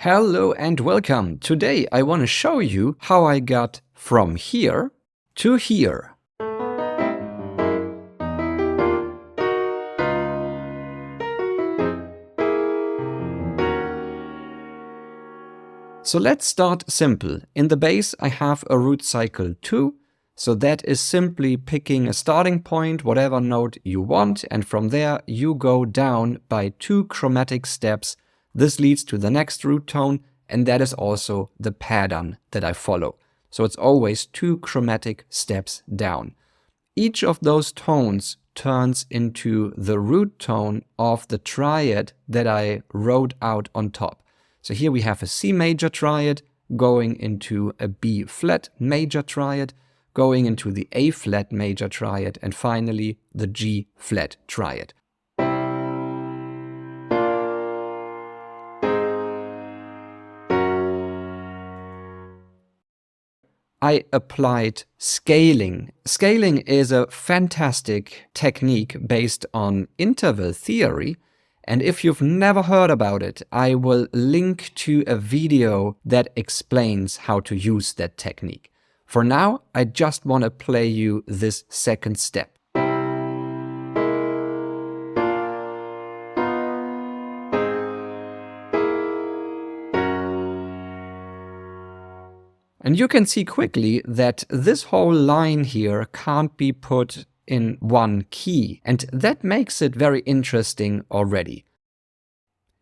Hello and welcome. Today I want to show you how I got from here to here. So let's start simple. In the base I have a root cycle 2. So that is simply picking a starting point, whatever note you want, and from there you go down by 2 chromatic steps. This leads to the next root tone, and that is also the pattern that I follow. So it's always 2 chromatic steps down. Each of those tones turns into the root tone of the triad that I wrote out on top. So here we have a C major triad going into a B flat major triad, going into the A flat major triad, and finally the G flat triad. I applied scaling. Scaling is a fantastic technique based on interval theory. And if you've never heard about it, I will link to a video that explains how to use that technique. For now, I just want to play you this second step. And you can see quickly that this whole line here can't be put in one key, and that makes it very interesting already.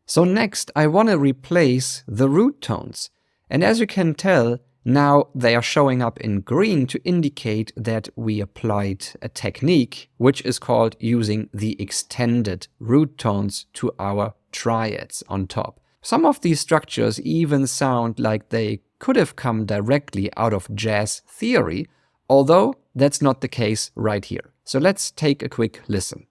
So next I want to replace the root tones, and as you can tell, now they are showing up in green to indicate that we applied a technique which is called using the extended root tones to our triads on top. Some of these structures even sound like they could have come directly out of jazz theory, although that's not the case right here. So let's take a quick listen.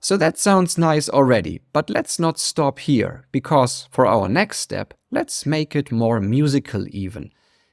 So that sounds nice already, but let's not stop here, because for our next step, let's make it more musical even.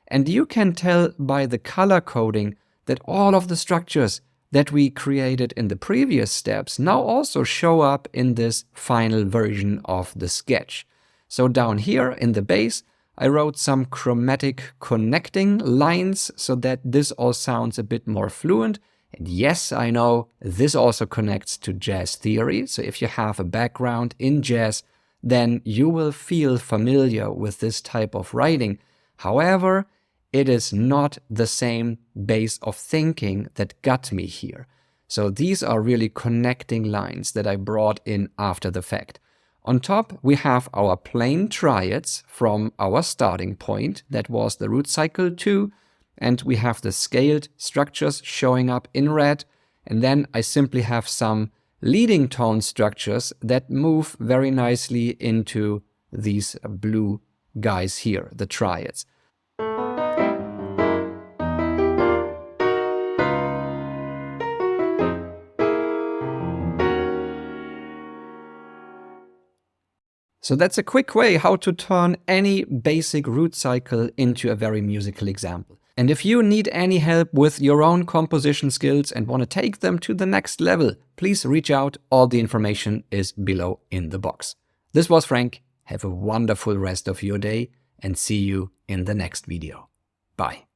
And you can tell by the color coding that all of the structures that we created in the previous steps now also show up in this final version of the sketch. So down here in the base, I wrote some chromatic connecting lines so that this all sounds a bit more fluent. And yes, I know this also connects to jazz theory. So if you have a background in jazz, then you will feel familiar with this type of writing. However, it is not the same base of thinking that got me here. So these are really connecting lines that I brought in after the fact. On top, we have our plain triads from our starting point. That was the root cycle 2. And we have the scaled structures showing up in red. And then I simply have some leading tone structures that move very nicely into these blue guys here, the triads. So that's a quick way how to turn any basic root cycle into a very musical example. And if you need any help with your own composition skills and want to take them to the next level, please reach out. All the information is below in the box. This was Frank. Have a wonderful rest of your day and see you in the next video. Bye.